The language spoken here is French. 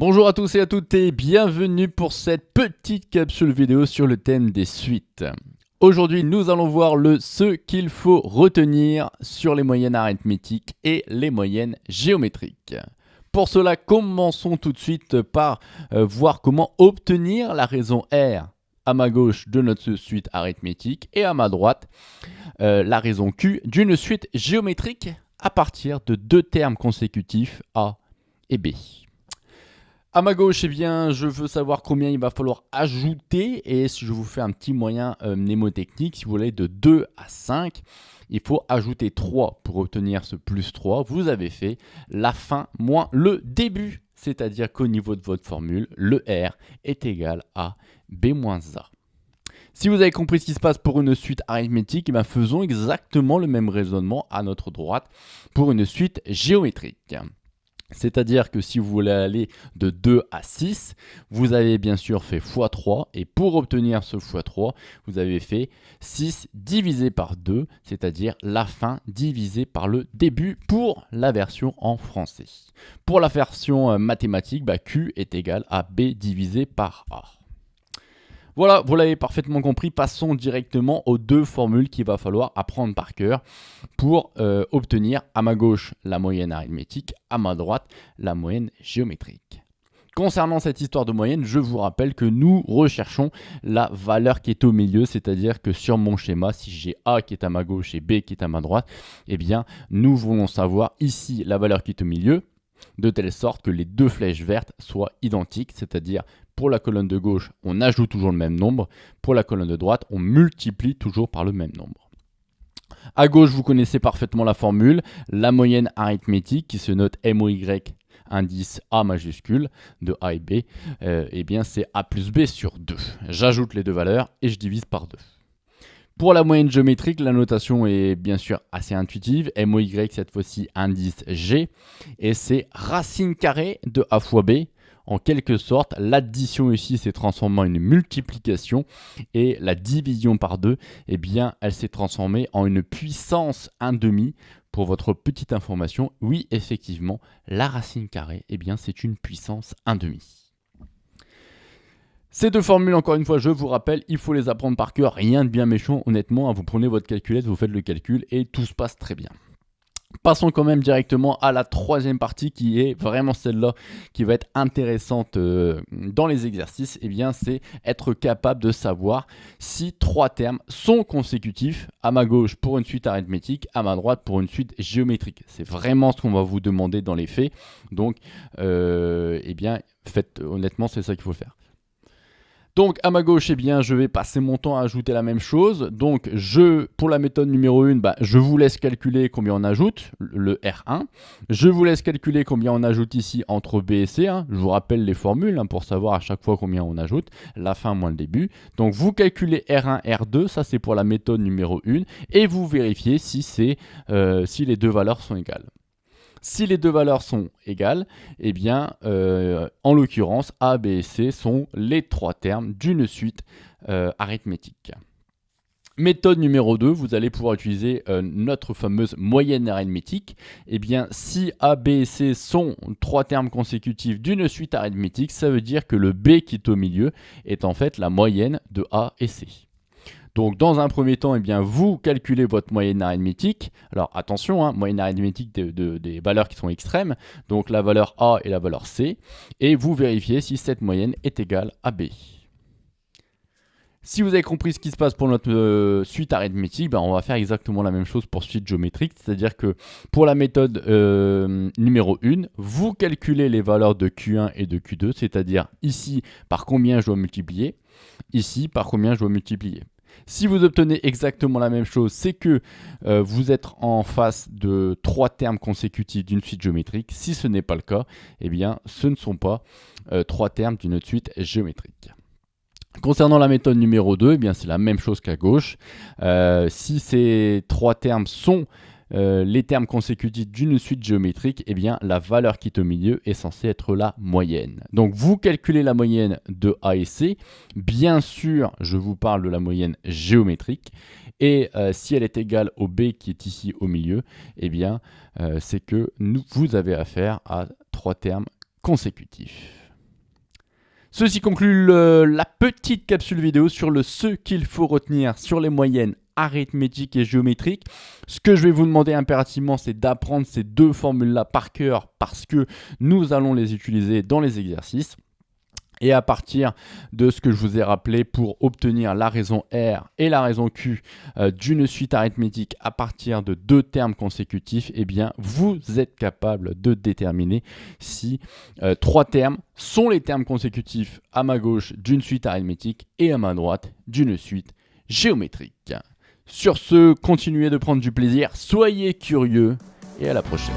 Bonjour à tous et à toutes et bienvenue pour cette petite capsule vidéo sur le thème des suites. Aujourd'hui, nous allons voir ce qu'il faut retenir sur les moyennes arithmétiques et les moyennes géométriques. Pour cela, commençons tout de suite par voir comment obtenir la raison R à ma gauche de notre suite arithmétique et à ma droite la raison Q d'une suite géométrique à partir de deux termes consécutifs A et B. À ma gauche, eh bien, je veux savoir combien il va falloir ajouter et si je vous fais un petit moyen mnémotechnique, si vous voulez de 2 à 5, il faut ajouter 3 pour obtenir ce plus 3. Vous avez fait la fin moins le début, c'est-à-dire qu'au niveau de votre formule, le R est égal à B moins A. Si vous avez compris ce qui se passe pour une suite arithmétique, eh bien, faisons exactement le même raisonnement à notre droite pour une suite géométrique. C'est-à-dire que si vous voulez aller de 2 à 6, vous avez bien sûr fait x3 et pour obtenir ce x3, vous avez fait 6 divisé par 2, c'est-à-dire la fin divisée par le début pour la version en français. Pour la version mathématique, Q est égal à B divisé par A. Voilà, vous l'avez parfaitement compris, passons directement aux deux formules qu'il va falloir apprendre par cœur pour obtenir à ma gauche la moyenne arithmétique, à ma droite la moyenne géométrique. Concernant cette histoire de moyenne, je vous rappelle que nous recherchons la valeur qui est au milieu, c'est-à-dire que sur mon schéma, si j'ai A qui est à ma gauche et B qui est à ma droite, eh bien nous voulons savoir ici la valeur qui est au milieu, de telle sorte que les deux flèches vertes soient identiques, c'est-à-dire pour la colonne de gauche, on ajoute toujours le même nombre, pour la colonne de droite, on multiplie toujours par le même nombre. À gauche, vous connaissez parfaitement la formule, la moyenne arithmétique qui se note MOY indice A majuscule de A et B, eh bien c'est A plus B sur 2. J'ajoute les deux valeurs et je divise par 2. Pour la moyenne géométrique, la notation est bien sûr assez intuitive. MOY cette fois-ci indice G et c'est racine carrée de A fois B. En quelque sorte, l'addition ici s'est transformée en une multiplication et la division par 2, eh bien, elle s'est transformée en une puissance 1/2. Pour votre petite information, oui, effectivement, la racine carrée, eh bien, c'est une puissance 1/2. Ces deux formules, encore une fois, je vous rappelle, il faut les apprendre par cœur, rien de bien méchant, honnêtement, vous prenez votre calculette, vous faites le calcul et tout se passe très bien. Passons quand même directement à la troisième partie qui est vraiment celle-là qui va être intéressante dans les exercices. Eh bien, c'est être capable de savoir si trois termes sont consécutifs à ma gauche pour une suite arithmétique, à ma droite pour une suite géométrique. C'est vraiment ce qu'on va vous demander dans les faits. Donc, eh bien, honnêtement, c'est ça qu'il faut faire. Donc à ma gauche, eh bien, je vais passer mon temps à ajouter la même chose. Donc pour la méthode numéro 1, je vous laisse calculer combien on ajoute, le R1. Je vous laisse calculer combien on ajoute ici entre B et C. Je vous rappelle les formules pour savoir à chaque fois combien on ajoute, la fin moins le début. Donc vous calculez R1, R2, ça c'est pour la méthode numéro 1. Et vous vérifiez si les deux valeurs sont égales. Si les deux valeurs sont égales, eh bien, en l'occurrence, A, B et C sont les trois termes d'une suite arithmétique. Méthode numéro 2, vous allez pouvoir utiliser notre fameuse moyenne arithmétique. Eh bien, si A, B et C sont trois termes consécutifs d'une suite arithmétique, ça veut dire que le B qui est au milieu est en fait la moyenne de A et C. Donc dans un premier temps, eh bien, vous calculez votre moyenne arithmétique. Alors attention, moyenne arithmétique des valeurs qui sont extrêmes, donc la valeur A et la valeur C, et vous vérifiez si cette moyenne est égale à B. Si vous avez compris ce qui se passe pour notre suite arithmétique, on va faire exactement la même chose pour suite géométrique, c'est-à-dire que pour la méthode numéro 1, vous calculez les valeurs de Q1 et de Q2, c'est-à-dire ici par combien je dois multiplier, ici par combien je dois multiplier. Si vous obtenez exactement la même chose, c'est que vous êtes en face de trois termes consécutifs d'une suite géométrique. Si ce n'est pas le cas, eh bien, ce ne sont pas trois termes d'une suite géométrique. Concernant la méthode numéro 2, eh bien, c'est la même chose qu'à gauche. Si ces trois termes sont les termes consécutifs d'une suite géométrique, eh bien, la valeur qui est au milieu est censée être la moyenne. Donc, vous calculez la moyenne de A et C. Bien sûr, je vous parle de la moyenne géométrique. Et si elle est égale au B qui est ici au milieu, eh bien, c'est que vous avez affaire à trois termes consécutifs. Ceci conclut la petite capsule vidéo sur ce qu'il faut retenir sur les moyennes arithmétiques et géométriques. Ce que je vais vous demander impérativement, c'est d'apprendre ces deux formules-là par cœur parce que nous allons les utiliser dans les exercices. Et à partir de ce que je vous ai rappelé, pour obtenir la raison R et la raison Q d'une suite arithmétique à partir de deux termes consécutifs, eh bien, vous êtes capable de déterminer si trois termes sont les termes consécutifs à ma gauche d'une suite arithmétique et à ma droite d'une suite géométrique. Sur ce, continuez de prendre du plaisir, soyez curieux et à la prochaine.